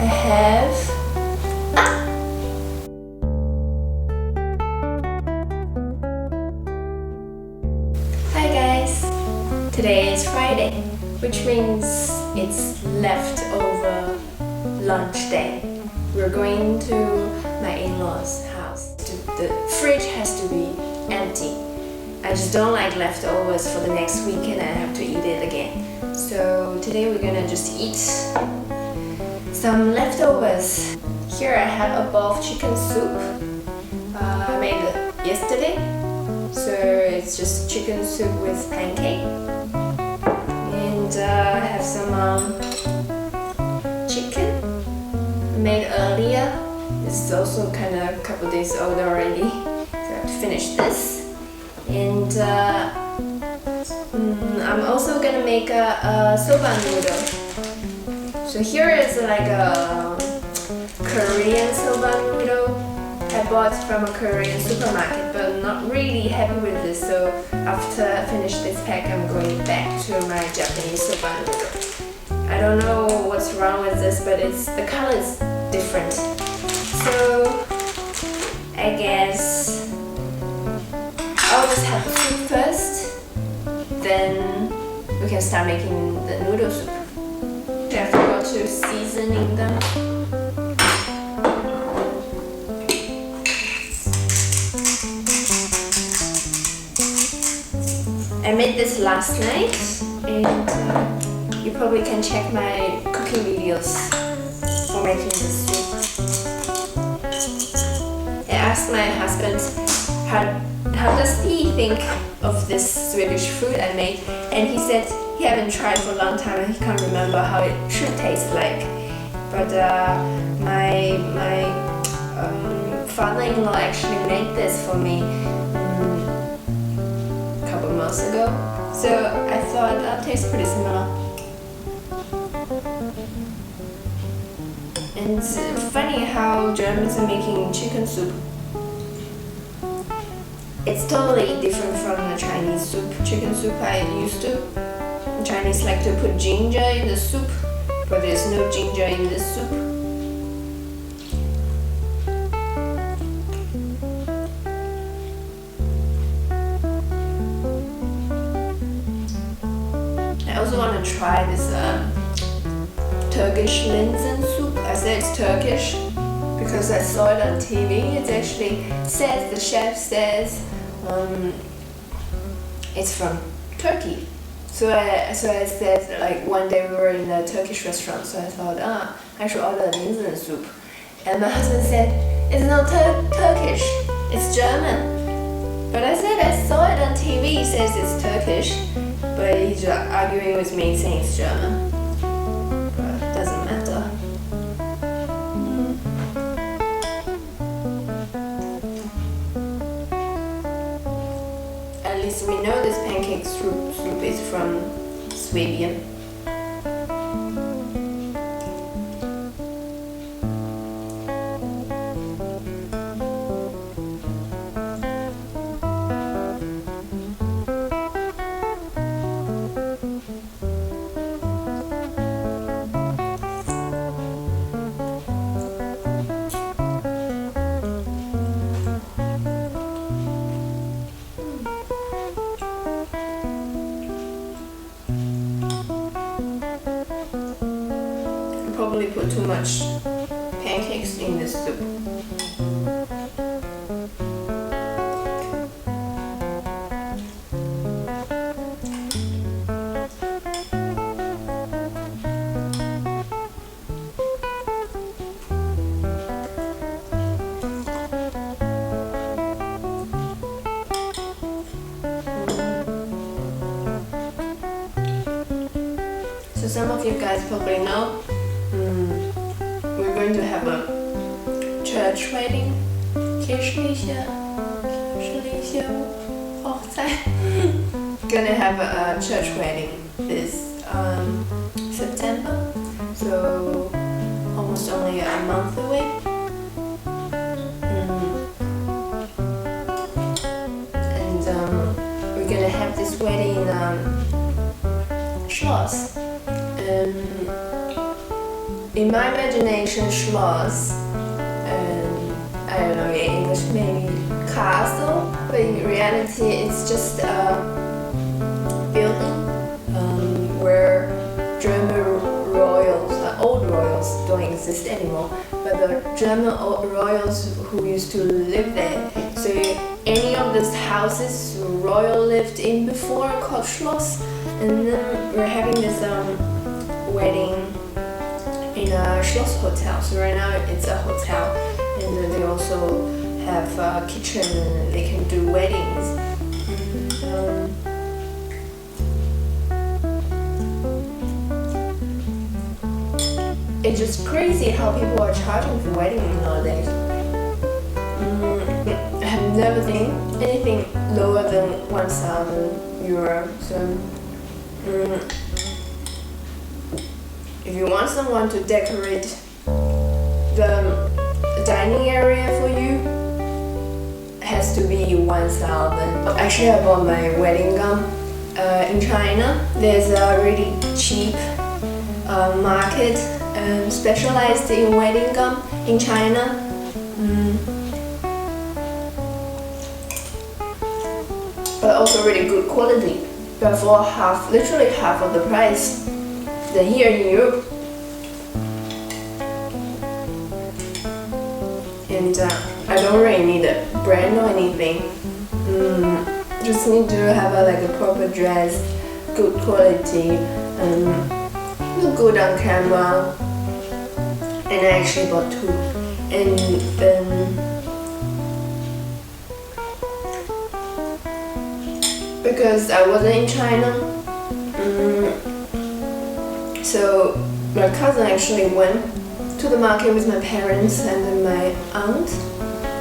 I have Hi guys! Today is Friday, which means it's leftover lunch day. We're going to my in-laws' house. The fridge has to be empty. I just don't like leftovers for the next week and I have to eat it again. So today we're gonna just eat some leftovers. Here I have a bowl of chicken soup. I made it yesterday. So it's just chicken soup with pancake. And I have some chicken made earlier. This is also kind of a couple days old already. So I have to finish this. And I'm also gonna make a soba noodle. So here is like a Korean soba noodle I bought from a Korean supermarket, but I'm not really happy with this. So after I finish this pack, I'm going back to my Japanese soba noodle. I don't know what's wrong with this, but the color is different. So I guess I'll just have the soup first, then we can start making the noodle soup. I forgot to seasoning them. I made this last night, and you probably can check my cooking videos for making this soup. I asked my husband how does he think of this Swedish food I made, and he said he haven't tried for a long time and he can't remember how it should taste like. But my father-in-law actually made this for me a couple months ago, so I thought that tastes pretty similar. And it's funny how Germans are making chicken soup. It's totally different from the Chinese soup, chicken soup I used to. The Chinese like to put ginger in the soup, but there's no ginger in this soup. I also want to try this Turkish linsen soup. I say it's Turkish because I saw it on TV. It actually says, the chef says, it's from Turkey. So I said, like, one day we were in a Turkish restaurant, so I thought, I should order a linsen soup. And my husband said, it's not Turkish, it's German. But I said, I saw it on TV, it says it's Turkish. But he's arguing with me saying it's German. But it doesn't matter. At least we know this pancake soup is from Sweden. Probably put too much pancakes in this soup. So some of you guys probably know we're going to have a church wedding, kirchliche Hochzeit. Gonna have a church wedding this September, so almost only a month away. And we're gonna have this wedding in Schloss. in my imagination, Schloss, I don't know, in English maybe castle, but in reality it's just a building where German royals, old royals don't exist anymore, but the German old royals who used to live there. So any of these houses royal lived in before called Schloss, and then we're having this wedding in a Schloss hotel. So right now it's a hotel, and then they also have a kitchen and they can do weddings. It's just crazy how people are charging for weddings nowadays. I have never seen anything lower than 1,000 euro. So if you want someone to decorate the dining area for you, it has to be 1,000. Actually, I bought my wedding gown in China. There's a really cheap market specialized in wedding gown in China. But also really good quality, but for literally half of the price than here in Europe. And I don't really need a brand or anything. Just need to have a proper dress, good quality, look good on camera. And I actually bought two. And because I wasn't in China, so my cousin actually went to the market with my parents and then my aunt.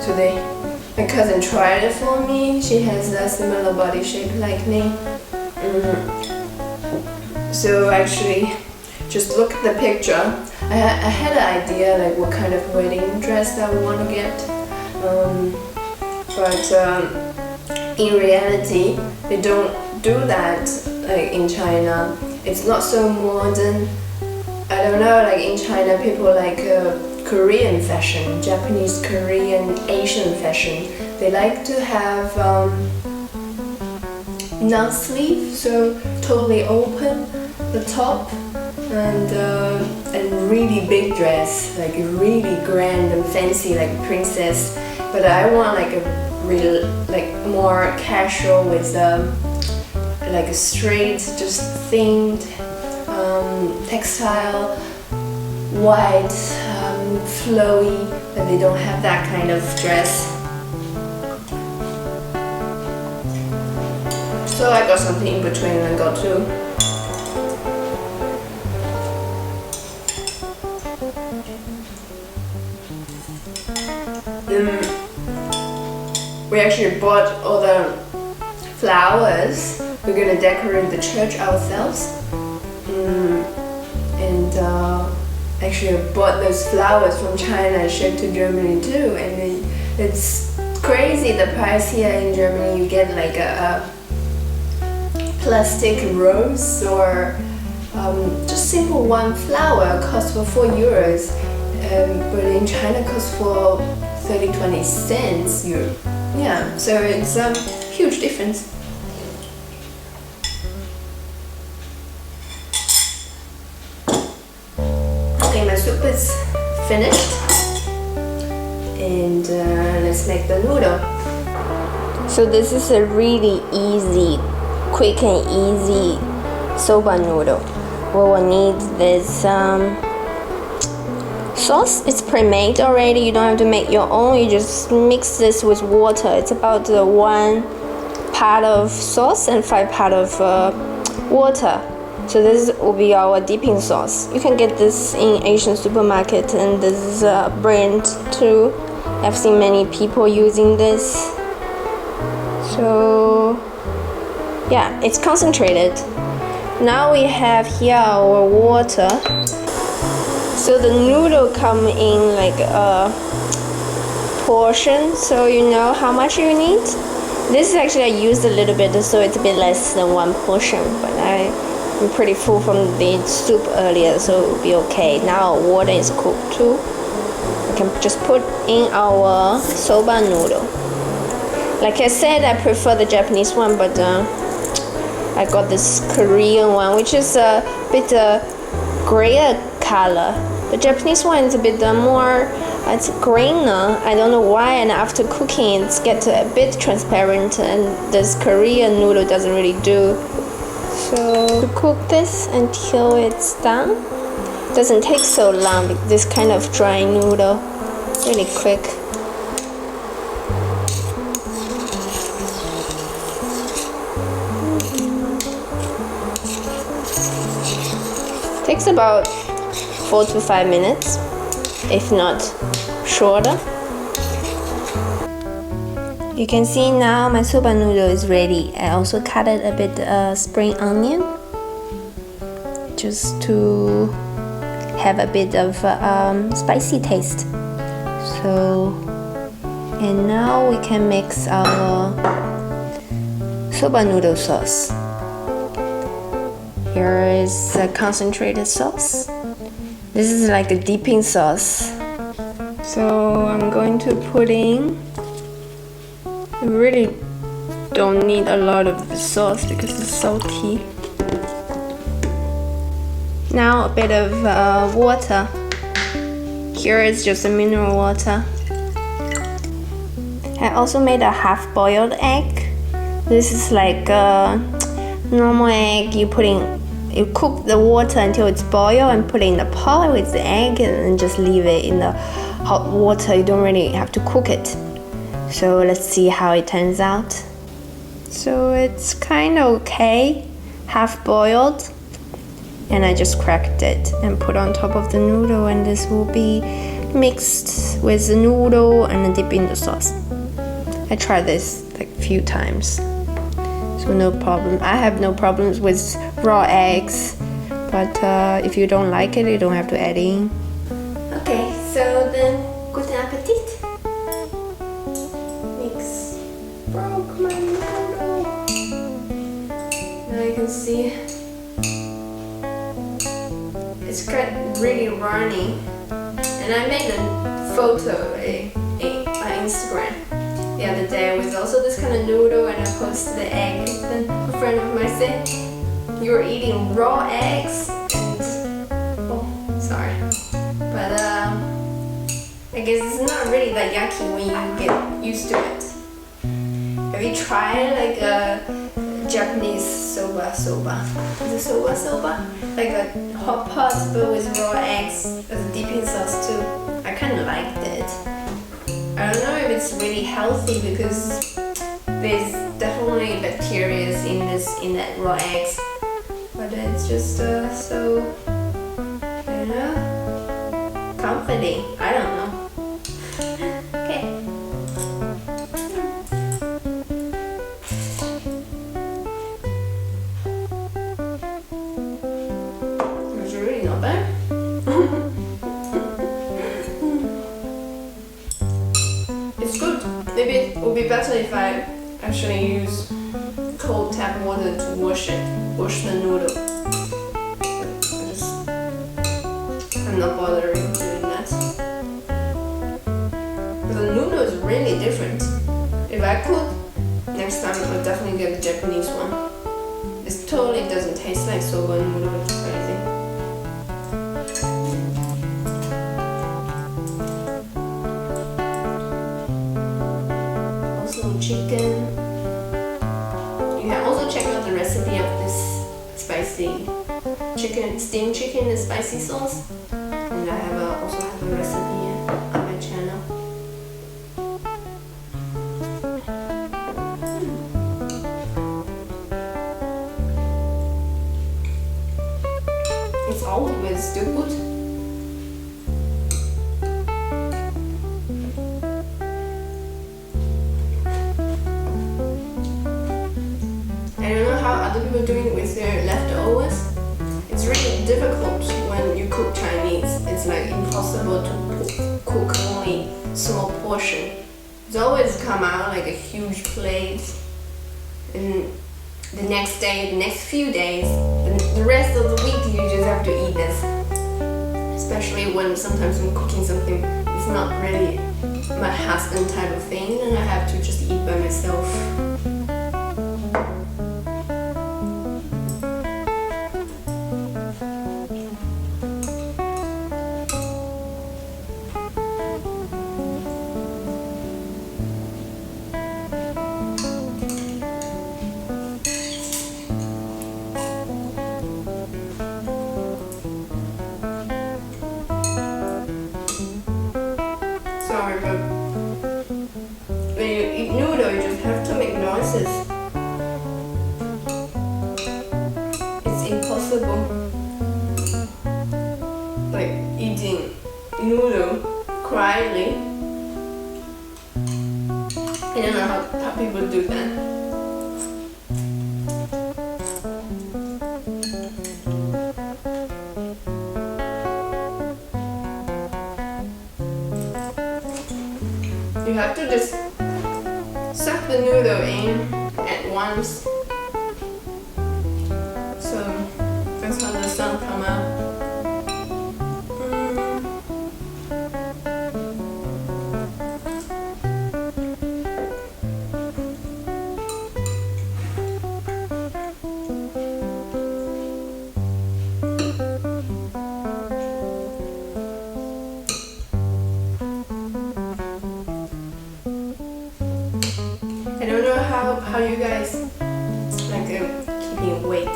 So my cousin tried it for me. She has a similar body shape like me. So actually, just look at the picture. I had an idea like what kind of wedding dress I would want to get, but in reality, they don't do that like in China. It's not so modern. I don't know, like in China, people like Korean fashion, Japanese, Korean, Asian fashion. They like to have non-sleeve, so totally open the top, and really big dress, like really grand and fancy, like princess. But I want like a real, like more casual with like a straight, just thin textile, white, flowy, but they don't have that kind of dress. So I got something in between and got two. We actually bought all the flowers. We're gonna decorate the church ourselves. And actually I bought those flowers from China and shipped to Germany too. And it's crazy the price here in Germany. You get like a plastic rose or just simple one flower costs for 4 euros. But in China costs for 30-20 cents. Yeah, so it's a huge difference. Okay, my soup is finished, and let's make the noodle. So this is a really easy, quick and easy soba noodle. We will need this sauce. It's pre-made already. You don't have to make your own. You just mix this with water. It's about 1 part of sauce and 5 part of water. So this will be our dipping sauce. You can get this in Asian supermarket, and this is a brand too. I've seen many people using this. So yeah, it's concentrated. Now we have here our water. So the noodle come in like a portion, so you know how much you need. This is actually I used a little bit, so it's a bit less than 1 portion, but I I'm pretty full from the soup earlier, so it'll be okay. Now our water is cooked too. We can just put in our soba noodle. Like I said, I prefer the Japanese one, but I got this Korean one, which is a bit grayer color. The Japanese one is a bit more, it's greener. I don't know why, and after cooking it gets a bit transparent, and this Korean noodle doesn't really do. So to cook this until it's done, it doesn't take so long. This kind of dry noodle, really quick. Takes about 4 to 5 minutes, if not shorter. You can see now my soba noodle is ready. I also cut it a bit spring onion, just to have a bit of spicy taste. So, and now we can mix our soba noodle sauce. Here is a concentrated sauce. This is like a dipping sauce. So I'm going to put in. I really don't need a lot of the sauce because it's salty. Now a bit of water. Here is just a mineral water. I also made a half-boiled egg. This is like a normal egg. You cook the water until it's boiled and put it in the pot with the egg and just leave it in the hot water. You don't really have to cook it. So let's see how it turns out. So it's kind of okay, half boiled, and I just cracked it and put on top of the noodle, and this will be mixed with the noodle and dip in the sauce. I tried this like a few times, so no problem. I have no problems with raw eggs, but if you don't like it, you don't have to add in. Okay, so then guten appetit. Broke my noodle. Now you can see it's got really runny, and I made a photo on Instagram the other day with also this kind of noodle, and I posted the egg, and then a friend of mine said, "You're eating raw eggs?" And oh, sorry, but I guess it's not really that yucky when you get used to it. Have you tried like a Japanese soba? Is it soba? Like a hot pot but with raw eggs as a dipping sauce too. I kind of liked it. I don't know if it's really healthy because there's definitely bacteria in that raw eggs, but it's just so, you know, comforting. I don't know. Okay. It's good. Maybe it would be better if I actually use cold tap water to wash the noodle. I'm not bothering doing that. But the noodle is really different. If I cook next time, I'll definitely get the Japanese one. It totally doesn't taste like soba noodle. It's crazy. Chicken. You can also check out the recipe of this spicy chicken, steamed chicken and spicy sauce, and I also have a recipe on my channel. It's always still good. I don't know how other people do it with their leftovers. It's really difficult when you cook Chinese. It's like impossible to cook only small portion. It's always come out like a huge plate, and the next day, the next few days, the rest of the week you just have to eat this. Especially when sometimes I'm cooking something it's not really my husband type of thing, and I have to just eat by myself. Sorry, but when you eat noodle, you just have to make noises. It's impossible. Like eating noodle quietly. I don't know how people do that. You have to just suck the noodle in at once. So that's how the sun come out. I don't know how you guys like keeping weight.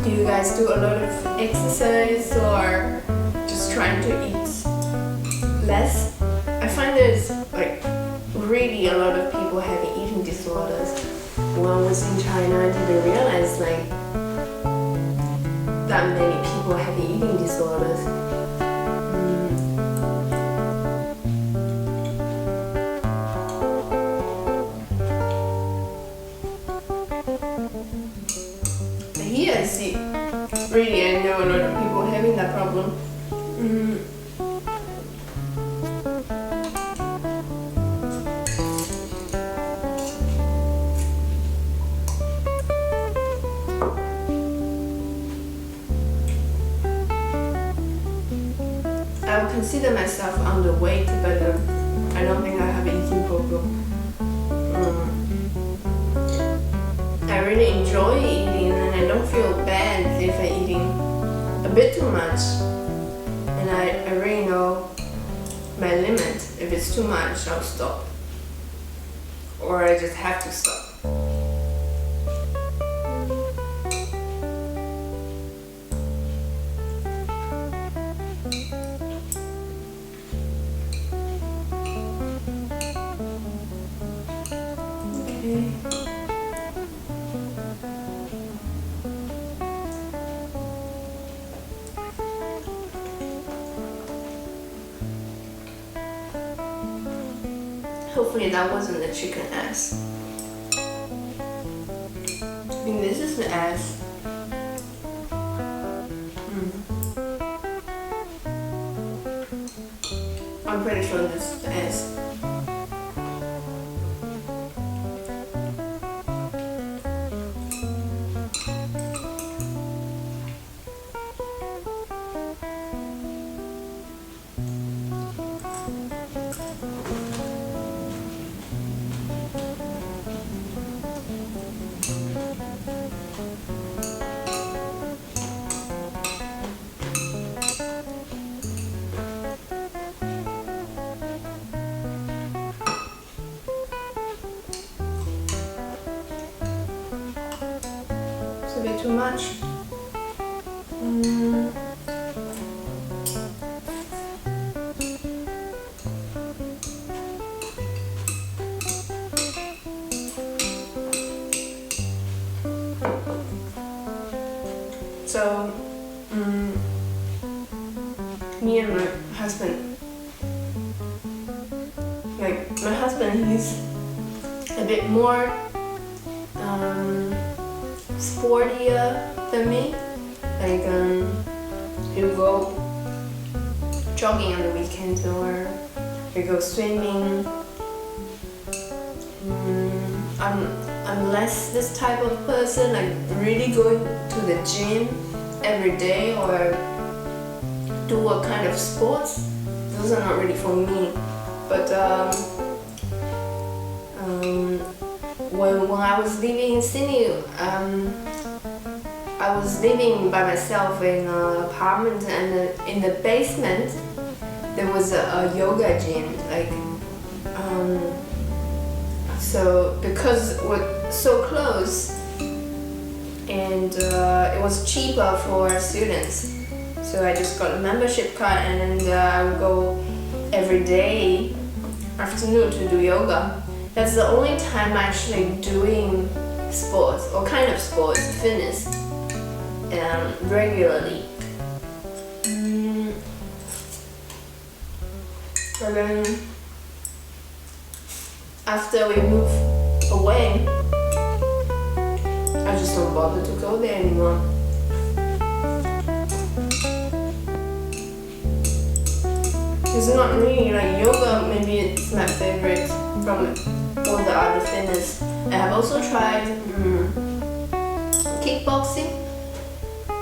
Do you guys do a lot of exercise or just trying to eat less? I find there's like really a lot of people having eating disorders. When I was in China, I didn't realize like that many people having eating disorders. Here I see, really I know a lot of people having that problem. I would consider myself underweight, but I don't think I have an eating problem. I really enjoy eating and I don't feel bad if I'm eating a bit too much. And I really know my limit. If it's too much, I'll stop. Or I just have to stop. Okay. Hopefully that wasn't the chicken ass. I think this is the ass. I'm pretty sure this is the ass. A bit too much. So, me and my husband, like my husband, he's a bit more sportier than me. Like he'll go jogging on the weekends or we go swimming. I'm less this type of person, like really going to the gym every day or do a kind of sports. Those are not really for me. But when I was living in Sydney, I was living by myself in an apartment, and in the basement there was a yoga gym. So because we're so close, and it was cheaper for students, so I just got a membership card, and I would go every day afternoon to do yoga. That's the only time I'm actually doing sports or kind of sports, fitness, regularly. But then after we move away, I just don't bother to go there anymore. It's not really like yoga, maybe it's my favorite from all the other fitness. I have also tried kickboxing,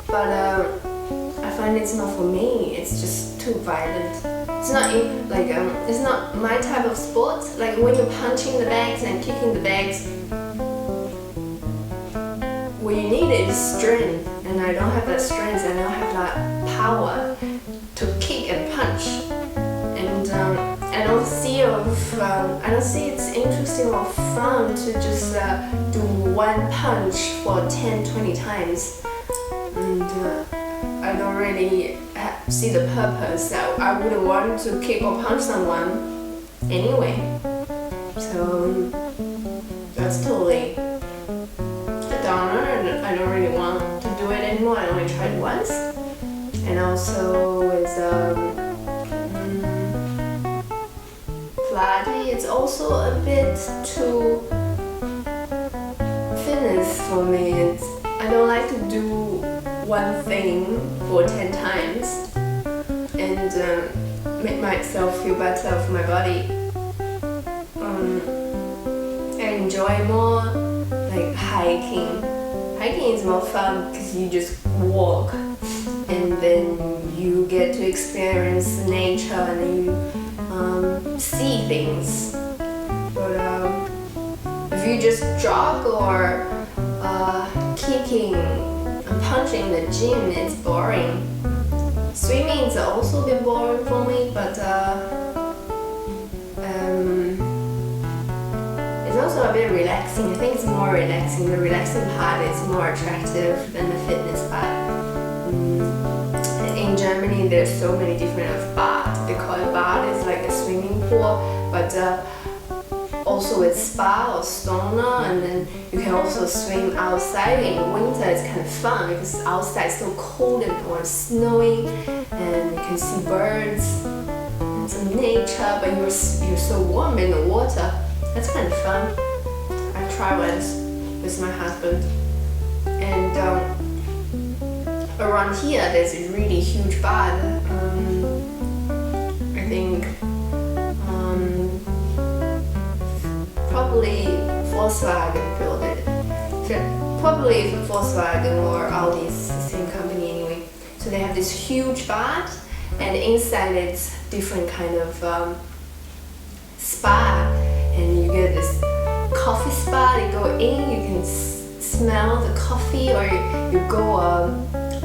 but I find it's not for me. It's just too violent. It's not it's not my type of sport. Like when you're punching the bags and kicking the bags, what you need is strength, and I don't have that strength. I don't have that power to kick and punch. And I don't see it's interesting or fun to just do one punch for 10-20 times. And I don't really see the purpose. I wouldn't want to kick or punch someone anyway. So that's totally a downer. I don't really want to do it anymore. I only tried once. And also with Pilates, it's also a bit too fitness for me. I don't like to do one thing for 10 times and make myself feel better for my body. I enjoy more like hiking. Hiking is more fun because you just walk and then you get to experience nature and you see things. But if you just jog or kicking and punching in the gym, it's boring. Swimming is also a bit boring for me, but it's also a bit relaxing. I think it's more relaxing. The relaxing part is more attractive than the fitness part. In Germany, there's so many different of bad. They call it bad. It's like a swimming pool, but also with spa or sauna, and then you can also swim outside. In winter, it's kind of fun because outside it's so cold and or snowing, and you can see birds and some nature, but you're so warm in the water. That's kind of fun. I tried once with my husband, and around here there's a really huge bath. I think probably Volkswagen built it. Probably Volkswagen or Audi's the same company anyway. So they have this huge bath, and inside it's different kind of spa, and you get this coffee spa. You go in, you can smell the coffee, or you go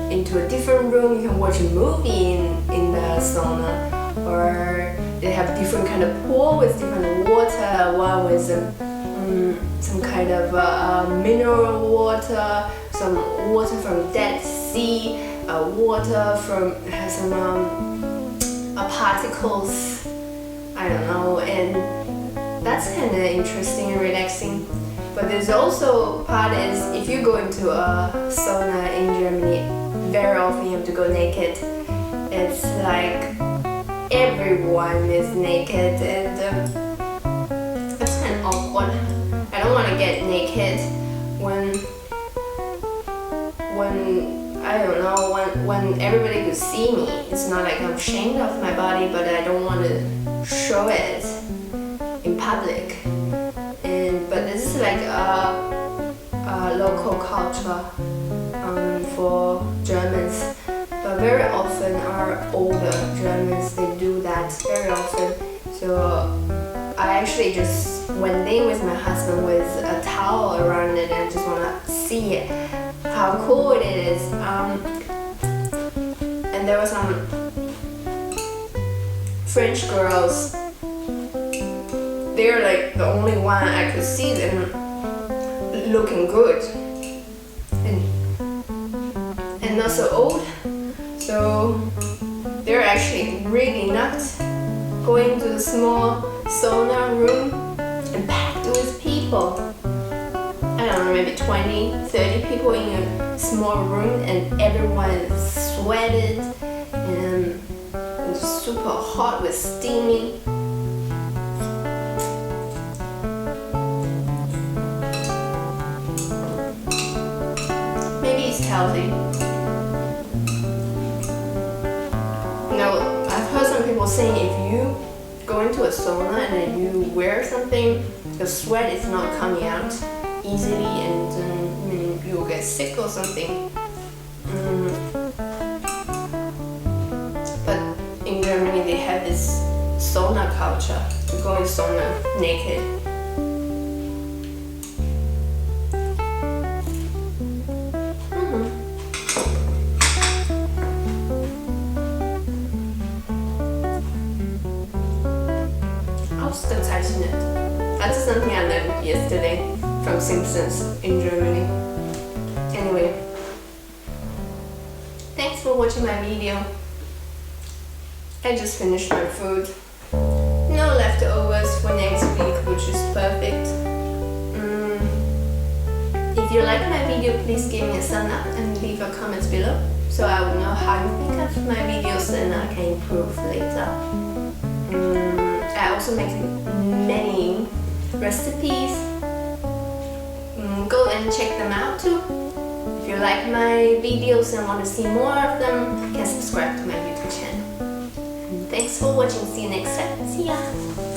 into a different room. You can watch a movie in the sauna, or they have different kind of pool with different water. One with some kind of mineral water, some water from Dead Sea, water from some particles. I don't know, and that's kind of interesting and relaxing. But there's also part is if you go into a sauna in Germany, very often you have to go naked. It's like everyone is naked, and it's kind of awkward. I don't want to get naked when I don't know, when everybody could see me. It's not like I'm ashamed of my body, but I don't want to show it in public. But this is like a local culture for Germans. But very often our older Germans, they do that very often. So I actually just went in with my husband with a towel around it and I just want to see how cool it is. And there were some French girls. They're like the only one I could see them looking good and not so old. So they're actually really nuts going to the small sauna room and packed with people. I don't know, maybe 20, 30 people in a small room and everyone is sweated and super hot with steaming. Maybe it's healthy. No, I've heard some people saying if you go into a sauna and then you wear something, the sweat is not coming out easily and you'll get sick or something. But in Germany they have this sauna culture, to go in sauna naked. That's something I learned yesterday from Simpsons in Germany. Anyway, thanks for watching my video. I just finished my food. No leftovers for next week, which is perfect. If you like my video, please give me a thumbs up and leave your comments below so I will know how you think of my videos and I can improve later. I also make many recipes. Go and check them out too. If you like my videos and want to see more of them, you can subscribe to my YouTube channel. And thanks for watching. See you next time. See ya!